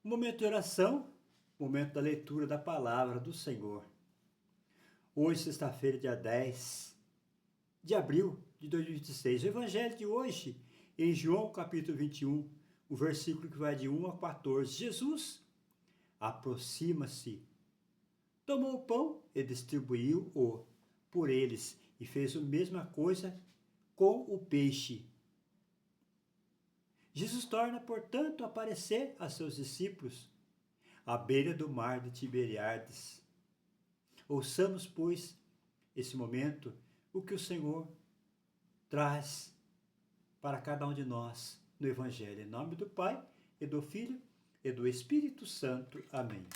Momento de oração, momento da leitura da palavra do Senhor. Hoje, sexta-feira, dia 10 de abril de 2026. O evangelho de hoje, em João capítulo 21, o versículo que vai de 1 a 14. Jesus aproxima-se, tomou o pão e distribuiu-o por eles e fez a mesma coisa com o peixe. Jesus torna, portanto, aparecer a seus discípulos à beira do mar de Tiberíades. Ouçamos, pois, esse momento, o que o Senhor traz para cada um de nós no Evangelho. Em nome do Pai, e do Filho, e do Espírito Santo. Amém.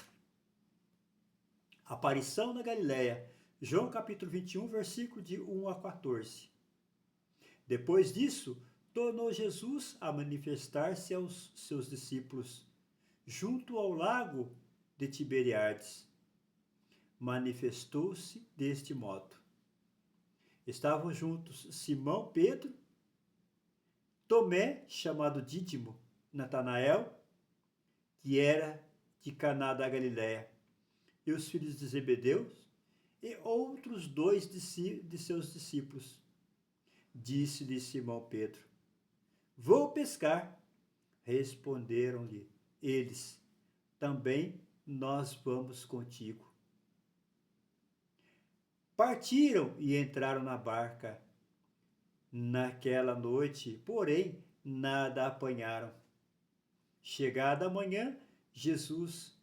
Aparição na Galileia. João capítulo 21, versículo de 1 a 14. Depois disso, tornou Jesus a manifestar-se aos seus discípulos, junto ao lago de Tiberíades. Manifestou-se deste modo. Estavam juntos Simão Pedro, Tomé, chamado Dídimo, Natanael, que era de Caná da Galileia, e os filhos de Zebedeu, e outros dois de seus discípulos. Disse-lhe Simão Pedro: Vou pescar. Responderam-lhe eles: Também nós vamos contigo. Partiram e entraram na barca. Naquela noite, porém, nada apanharam. Chegada a manhã, Jesus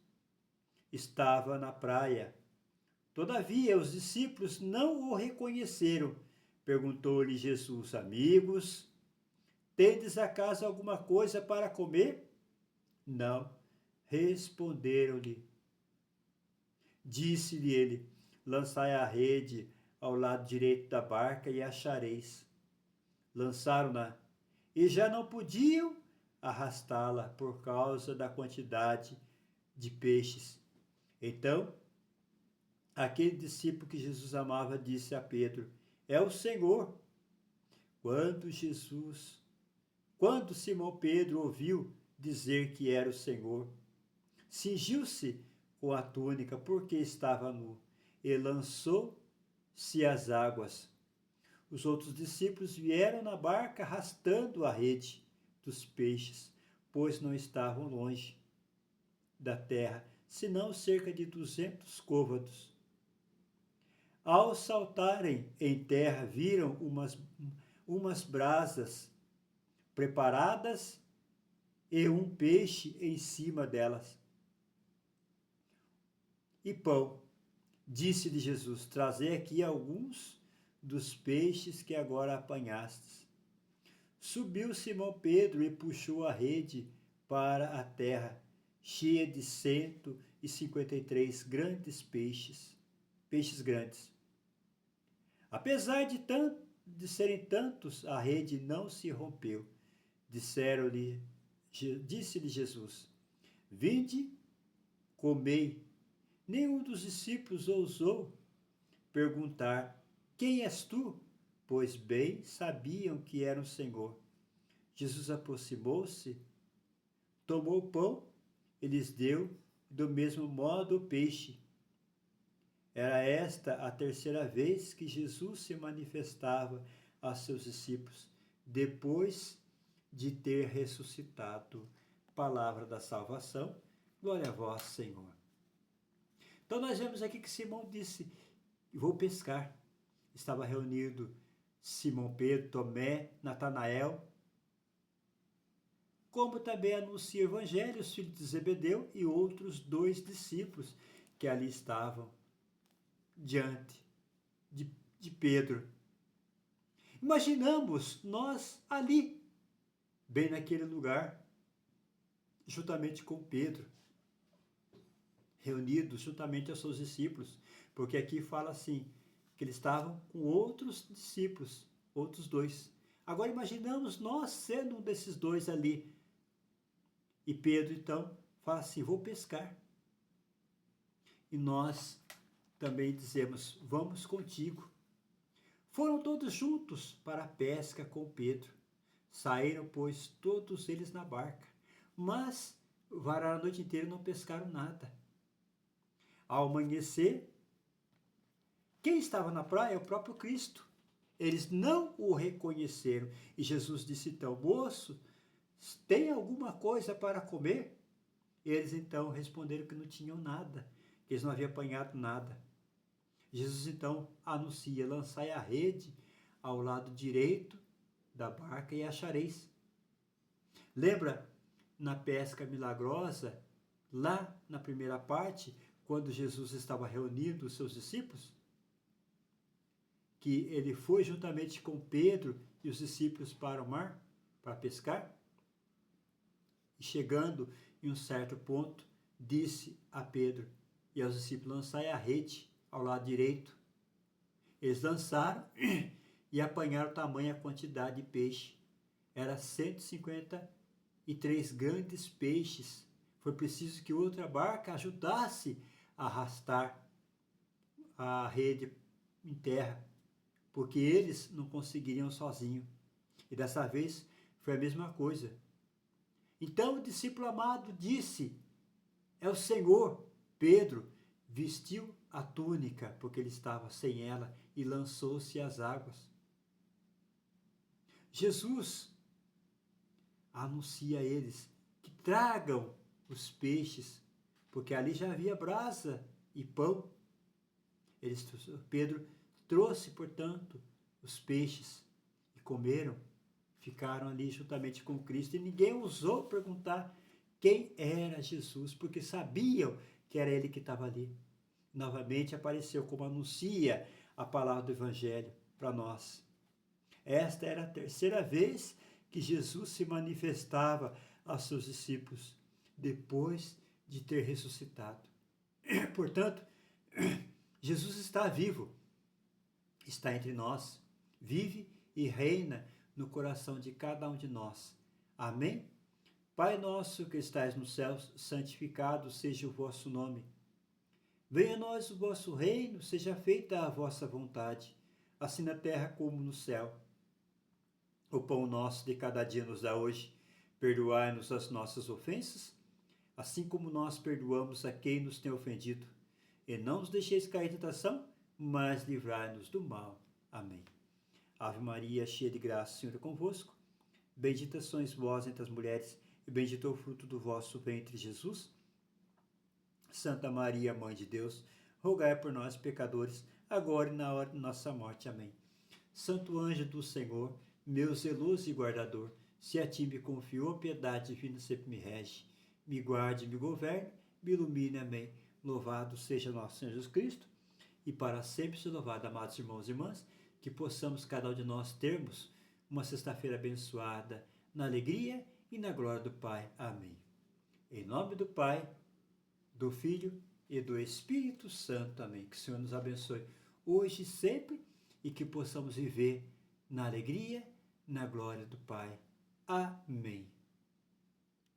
estava na praia. Todavia, os discípulos não o reconheceram. Perguntou-lhe Jesus: Amigos, tendes acaso alguma coisa para comer? Não, responderam-lhe. Disse-lhe ele: Lançai a rede ao lado direito da barca e achareis. Lançaram-na e já não podiam arrastá-la por causa da quantidade de peixes. Então, aquele discípulo que Jesus amava disse a Pedro: É o Senhor. Quando Simão Pedro ouviu dizer que era o Senhor, cingiu-se com a túnica porque estava nu e lançou-se às águas. Os outros discípulos vieram na barca arrastando a rede dos peixes, pois não estavam longe da terra, senão cerca de 200 côvados. Ao saltarem em terra, viram umas brasas preparadas e um peixe em cima delas. E pão. Disse-lhe Jesus: Trazei aqui alguns dos peixes que agora apanhastes. Subiu Simão Pedro e puxou a rede para a terra, cheia de 153 grandes peixes grandes. Apesar de serem tantos, a rede não se rompeu. Disse-lhe Jesus: Vinde, comei. Nenhum dos discípulos ousou perguntar: Quem és tu? Pois bem sabiam que era o Senhor. Jesus aproximou-se, tomou o pão e lhes deu do mesmo modo o peixe. Era esta a terceira vez que Jesus se manifestava a seus discípulos, depois de ter ressuscitado. Palavra da salvação. Glória a vós, Senhor. Então nós vemos aqui que Simão disse: Vou pescar. Estava reunido Simão Pedro, Tomé, Natanael, como também anuncia o Evangelho, os filhos de Zebedeu e outros dois discípulos que ali estavam diante de Pedro. Imaginamos nós ali, bem naquele lugar, juntamente com Pedro, reunidos juntamente aos seus discípulos, porque aqui fala assim, que eles estavam com outros discípulos, outros dois. Agora imaginamos nós sendo um desses dois ali. E Pedro então fala assim: Vou pescar. E nós também dizemos: Vamos contigo. Foram todos juntos para a pesca com Pedro. Saíram, pois, todos eles na barca, mas vararam a noite inteira e não pescaram nada. Ao amanhecer, quem estava na praia? O próprio Cristo. Eles não o reconheceram. E Jesus disse então: moço, tem alguma coisa para comer? Eles então responderam que não tinham nada, que eles não haviam apanhado nada. Jesus então anuncia: lançai a rede ao lado direito da barca e achareis. Lembra na pesca milagrosa, lá na primeira parte, quando Jesus estava reunindo os seus discípulos? Que ele foi juntamente com Pedro e os discípulos para o mar, para pescar? E chegando em um certo ponto, disse a Pedro e aos discípulos: lançai a rede ao lado direito. Eles lançaram e apanharam tamanha quantidade de peixe. Era 153 grandes peixes. Foi preciso que outra barca ajudasse a arrastar a rede em terra, porque eles não conseguiriam sozinhos. E dessa vez foi a mesma coisa. Então o discípulo amado disse: é o Senhor. Pedro vestiu a túnica, porque ele estava sem ela, e lançou-se às águas. Jesus anuncia a eles que tragam os peixes, porque ali já havia brasa e pão. Pedro trouxe, portanto, os peixes e comeram, ficaram ali juntamente com Cristo, e ninguém ousou perguntar quem era Jesus, porque sabiam que era ele que estava ali. Novamente apareceu como anuncia a palavra do Evangelho para nós. Esta era a terceira vez que Jesus se manifestava aos seus discípulos, depois de ter ressuscitado. Portanto, Jesus está vivo, está entre nós, vive e reina no coração de cada um de nós. Amém? Pai nosso que estais nos céus, santificado seja o vosso nome. Venha a nós o vosso reino, seja feita a vossa vontade, assim na terra como no céu. O pão nosso de cada dia nos dá hoje. Perdoai-nos as nossas ofensas, assim como nós perdoamos a quem nos tem ofendido. E não nos deixeis cair em tentação, mas livrai-nos do mal. Amém. Ave Maria, cheia de graça, o Senhor é convosco. Bendita sois vós entre as mulheres, e bendito é o fruto do vosso ventre, Jesus. Santa Maria, Mãe de Deus, rogai por nós, pecadores, agora e na hora de nossa morte. Amém. Santo anjo do Senhor, meu zeloso e guardador, se a ti me confiou, piedade divina sempre me rege. Me guarde, me governe, me ilumine. Amém. Louvado seja nosso Senhor Jesus Cristo, e para sempre seja louvado, amados irmãos e irmãs, que possamos cada um de nós termos uma sexta-feira abençoada, na alegria e na glória do Pai. Amém. Em nome do Pai, do Filho e do Espírito Santo. Amém. Que o Senhor nos abençoe hoje e sempre, e que possamos viver na alegria, na glória do Pai. Amém.